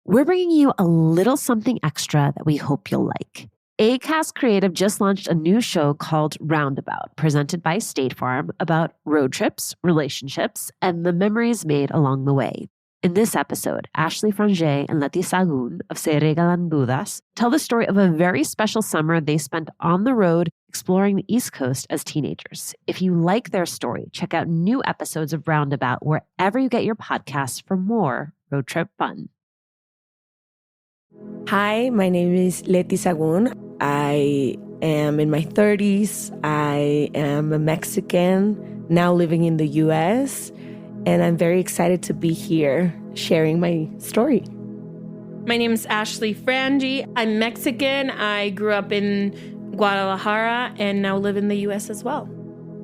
We're bringing you a little something extra that we hope you'll like. Acast Creative just launched a new show called Roundabout, presented by State Farm, about road trips, relationships, and the memories made along the way. In this episode, Ashley Frangie and Lety Sahagún of Se Regalan Dudas tell the story of a very special summer they spent on the road exploring the East Coast as teenagers. If you like their story, check out new episodes of Roundabout wherever you get your podcasts for more road trip fun. Hi, my name is Lety Sahagún. I am in my 30s. I am a Mexican, now living in the U.S., and I'm very excited to be here sharing my story. My name is Ashley Frangie. I'm Mexican. I grew up in Guadalajara and now live in the U.S. as well.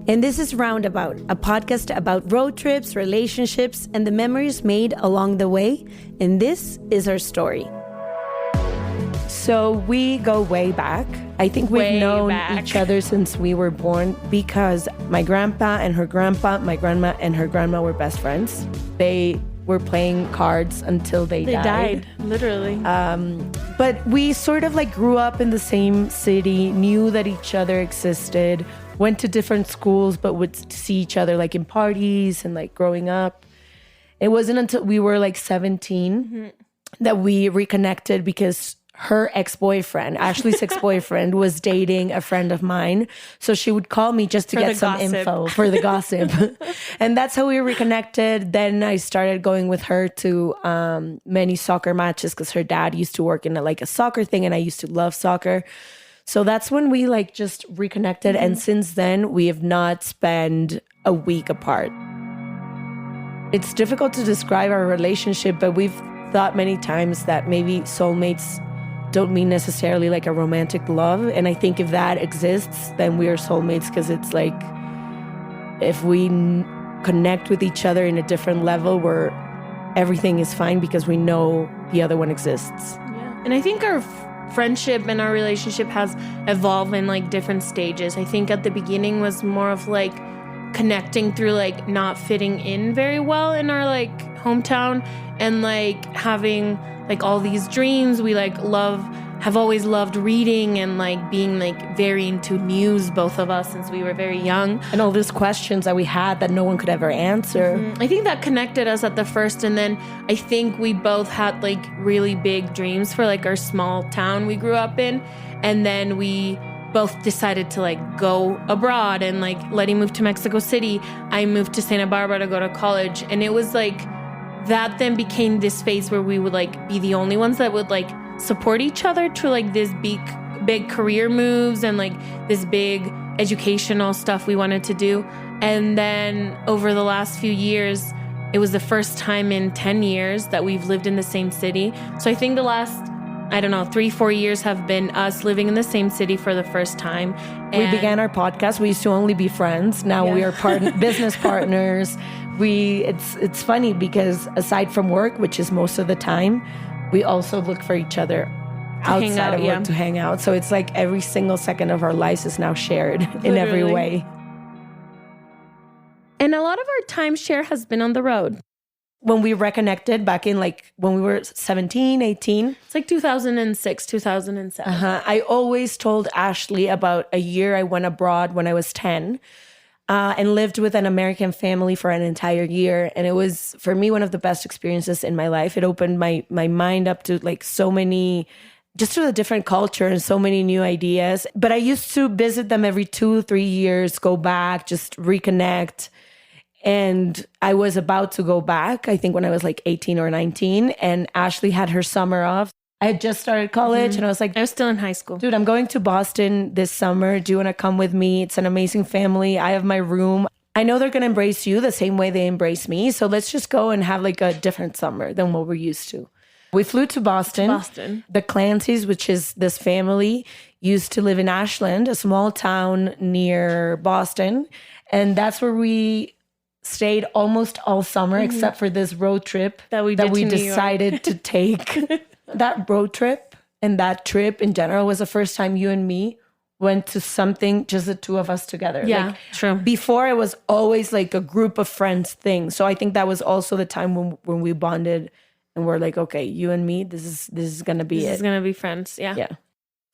And this is Roundabout, a podcast about road trips, relationships, and the memories made along the way. And this is our story. So we go way back. I think we've known each other since we were born because my grandpa and her grandpa, my grandma and her grandma were best friends. They were playing cards until they died. Literally. But we sort of like grew up in the same city, knew that each other existed, went to different schools, but would see each other like in parties and like growing up. It wasn't until we were like 17 that we reconnected because her ex-boyfriend, Ashley's ex-boyfriend, was dating a friend of mine. So she would call me just to get some info for the gossip. And that's how we reconnected. Then I started going with her to many soccer matches because her dad used to work in like a soccer thing and I used to love soccer. So that's when we like just reconnected. And since then, we have not spent a week apart. It's difficult to describe our relationship, but we've thought many times that maybe soulmates don't mean necessarily like a romantic love. And I think if that exists, then we are soulmates because it's like if we connect with each other in a different level where everything is fine because we know the other one exists. Yeah. And I think our friendship and our relationship has evolved in like different stages. I think at the beginning was more of like connecting through like not fitting in very well in our like hometown and like having like all these dreams. We like have always loved reading and like being like very into news, both of us, since we were very young. And all these questions that we had that no one could ever answer. I think that connected us at the first. And then I think we both had like really big dreams for like our small town we grew up in. And then we both decided to like go abroad, and like Lety moved to Mexico City. I moved to Santa Barbara to go to college. And it was like that then became this phase where we would like be the only ones that would like support each other to like this big career moves and like this big educational stuff we wanted to do. And then over the last few years, it was the first time in 10 years that we've lived in the same city. So I think the last, 3-4 years have been us living in the same city for the first time. And we began our podcast. We used to only be friends. Now we are business partners. It's funny because aside from work, which is most of the time, we also look for each other outside of work to hang out. So it's like every single second of our lives is now shared in every way. And a lot of our timeshare has been on the road. When we reconnected back in like when we were 17, 18. It's like 2006, 2007. I always told Ashley about a year I went abroad when I was 10 and lived with an American family for an entire year. And it was, for me, one of the best experiences in my life. It opened my mind up to like so many, just to a different culture and so many new ideas. But I used to visit them every 2-3 years, go back, just reconnect. And I was about to go back, I think when I was like 18 or 19, and Ashley had her summer off. I had just started college and I was like, I was still in high school. Dude, I'm going to Boston this summer. Do you want to come with me? It's an amazing family. I have my room. I know they're going to embrace you the same way they embrace me. So let's just go and have like a different summer than what we're used to. We flew to Boston. The Clancys, which is this family, used to live in Ashland, a small town near Boston. And that's where we stayed almost all summer, except for this road trip that we decided to take. That road trip and that trip in general was the first time you and me went to something, just the two of us together. Yeah, like, true. Before it was always like a group of friends thing. So I think that was also the time when we bonded and we're like, okay, you and me, this is gonna be This it. is gonna be friends. Yeah. Yeah.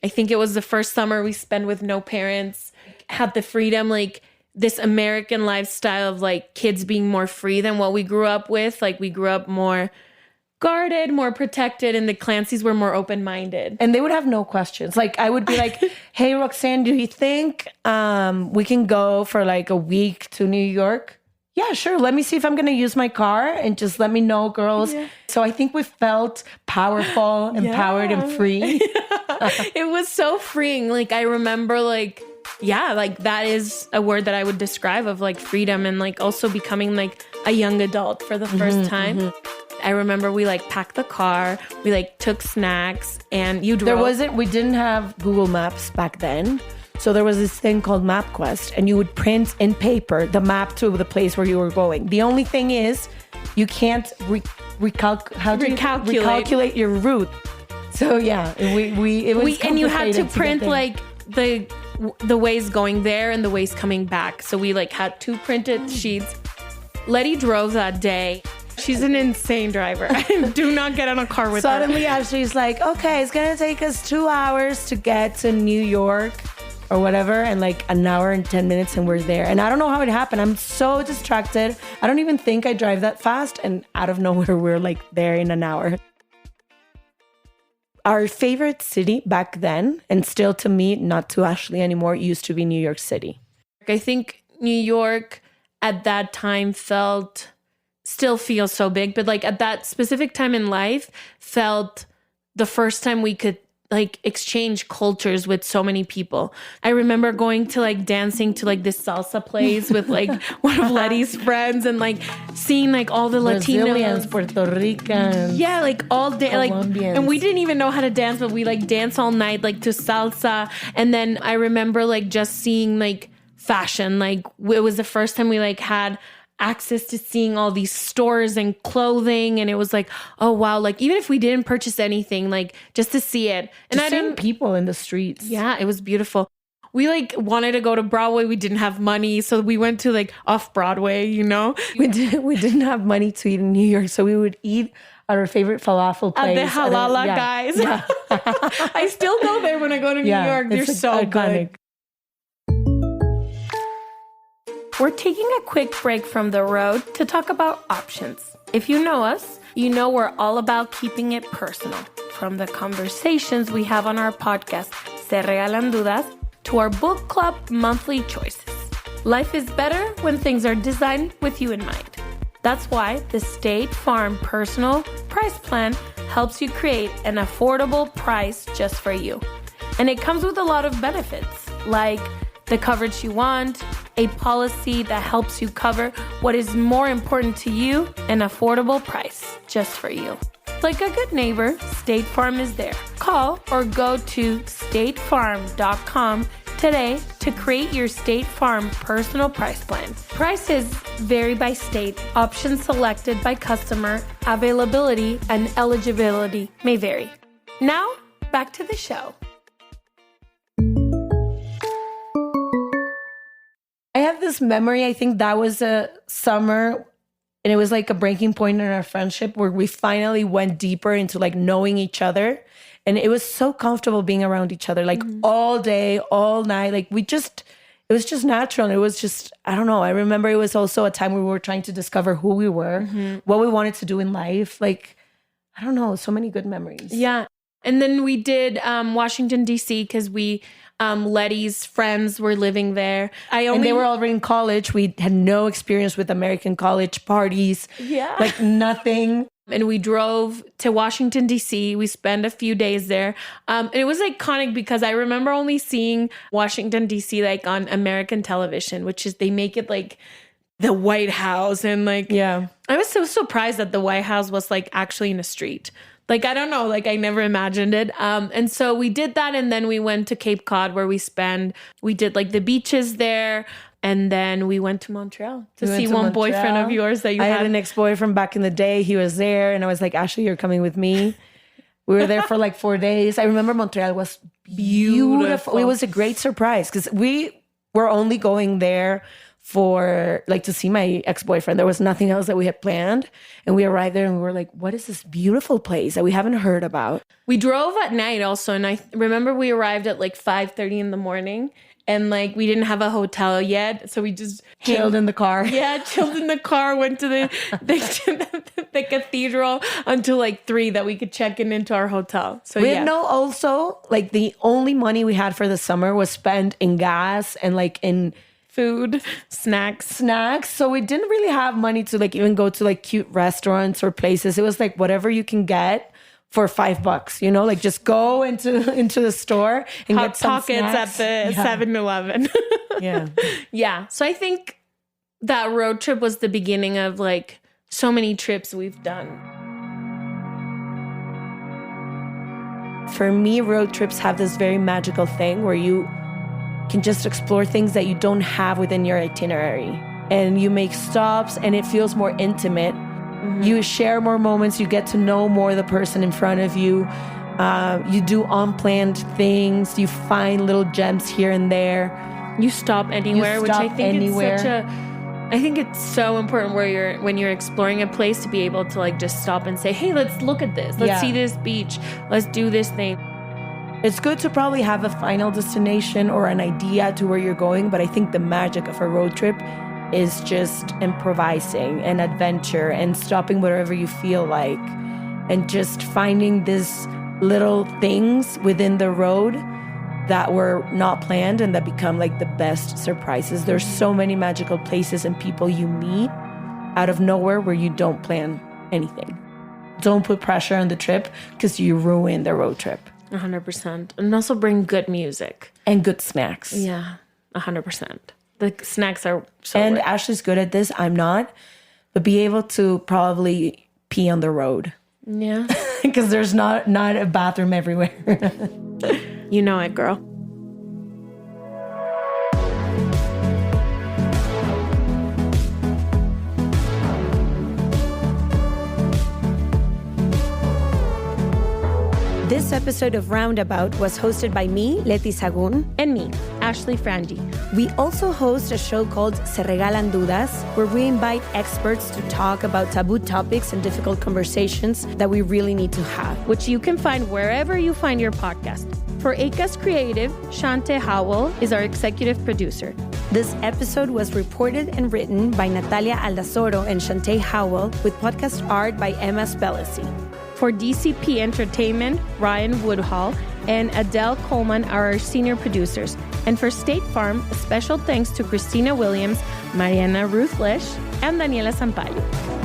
I think it was the first summer we spent with no parents, had the freedom, like this American lifestyle of like kids being more free than what we grew up with. Like we grew up more guarded, more protected, and the Clancys were more open-minded. And they would have no questions. Like I would be like, hey, Roxanne, do you think we can go for like a week to New York? Yeah, sure. Let me see if I'm going to use my car and just let me know, girls. Yeah. So I think we felt powerful, empowered, and free. It was so freeing. Like I remember like, yeah, like that is a word that I would describe of like freedom and like also becoming like a young adult for the first time. Mm-hmm. I remember we like packed the car, we like took snacks, and you drove. We didn't have Google Maps back then. So there was this thing called MapQuest, and you would print in paper the map to the place where you were going. The only thing is you can't recalculate your route. So yeah, it was and you had to complicated print like the ways going there and the ways coming back. So we like had two printed sheets. Lety drove that day. She's an insane driver. Do not get in a car with her. Suddenly Ashley's like, okay, it's gonna take us 2 hours to get to New York or whatever, and like an hour and 10 minutes and we're there. And I don't know how it happened. I'm so distracted. I don't even think I drive that fast, and out of nowhere we're like there in an hour. Our favorite city back then, and still to me, not to Ashley anymore, used to be New York City. I think New York at that time still feels so big, but like at that specific time in life felt the first time we could like exchange cultures with so many people. I remember going to like dancing to like this salsa place with like one of Lety's friends and like seeing like all the Brazilians, Latinos, Puerto Ricans. yeah, like all day, like, Colombians. and we didn't even know how to dance, but we like dance all night like to salsa. And then I remember like just seeing like fashion, like it was the first time we like had access to seeing all these stores and clothing, and it was like, oh wow, like even if we didn't purchase anything, like just to see it. And I didn't people in the streets. Yeah, it was beautiful. We like wanted to go to Broadway. We didn't have money, so we went to like off Broadway, you know. We didn't have money to eat in New York, so we would eat at our favorite falafel place. At the Halala guys. Yeah. I still go there when I go to New York. They're so iconic. Good. We're taking a quick break from the road to talk about options. If you know us, you know we're all about keeping it personal. From the conversations we have on our podcast, Se Regalan Dudas, to our book club monthly choices. Life is better when things are designed with you in mind. That's why the State Farm Personal Price Plan helps you create an affordable price just for you. And it comes with a lot of benefits, like the coverage you want, a policy that helps you cover what is more important to you, an affordable price just for you. Like a good neighbor, State Farm is there. Call or go to statefarm.com today to create your State Farm personal price plan. Prices vary by state, options selected by customer, availability, and eligibility may vary. Now, back to the show. I have this memory, I think that was a summer, and it was like a breaking point in our friendship where we finally went deeper into like knowing each other. And it was so comfortable being around each other, like all day, all night. Like it was just natural. And it was just, I don't know. I remember it was also a time where we were trying to discover who we were, what we wanted to do in life. Like, I don't know, so many good memories. Yeah. And then we did Washington, D.C. because Lety's friends were living there. And they were already in college. We had no experience with American college parties. Yeah. Like nothing. And we drove to Washington, D.C. We spent a few days there. And it was iconic because I remember only seeing Washington, D.C. like on American television, which is they make it like the White House. And like, yeah, I was so surprised that the White House was like actually in a street. Like, I don't know, like I never imagined it. And so we did that. And then we went to Cape Cod where we did like the beaches there. And then we went to Montreal to see one boyfriend of yours that you had. I had an ex-boyfriend back in the day. He was there. And I was like, Ashley, you're coming with me. We were there for like 4 days. I remember Montreal was beautiful. It was a great surprise because we were only going there for like to see my ex-boyfriend. There was nothing else that we had planned. And we arrived there and we were like, what is this beautiful place that we haven't heard about? We drove at night also. And I remember we arrived at like 5:30 in the morning. And like we didn't have a hotel yet, so we just chilled in the car. Yeah, chilled in the car. Went to the cathedral until like 3 that we could check into our hotel. So we didn't know also like the only money we had for the summer was spent in gas and like in food, snacks. So we didn't really have money to like even go to like cute restaurants or places. It was like whatever you can get for $5, you know, like just go into the store and Hot get some pockets snacks. at the 7-Eleven. Yeah. Yeah. So I think that road trip was the beginning of like so many trips we've done. For me, road trips have this very magical thing where you can just explore things that you don't have within your itinerary. And you make stops and it feels more intimate. Mm-hmm. You share more moments. You get to know more the person in front of you. You do unplanned things. You find little gems here and there. You stop anywhere, which I think is such a... I think it's so important when you're exploring a place to be able to like just stop and say, hey, let's look at this. Let's see this beach. Let's do this thing. It's good to probably have a final destination or an idea to where you're going. But I think the magic of a road trip is just improvising and adventure and stopping wherever you feel like and just finding these little things within the road that were not planned and that become like the best surprises. There's so many magical places and people you meet out of nowhere where you don't plan anything. Don't put pressure on the trip because you ruin the road trip. 100%. And also bring good music. And good snacks. Yeah, 100%. The snacks are so And rich. Ashley's good at this. I'm not. But be able to probably pee on the road. Yeah. Because there's not a bathroom everywhere. You know it, girl. This episode of Roundabout was hosted by me, Lety Sahagún. And me, Ashley Frangie. We also host a show called Se Regalan Dudas, where we invite experts to talk about taboo topics and difficult conversations that we really need to have. Which you can find wherever you find your podcast. For ACAS Creative, Shante Howell is our executive producer. This episode was reported and written by Natalia Aldazoro and Shante Howell, with podcast art by Emma Spelisi. For DCP Entertainment, Ryan Woodhall and Adele Coleman are our senior producers. And for State Farm, a special thanks to Christina Williams, Mariana Ruth Lish, and Daniela Sampaio.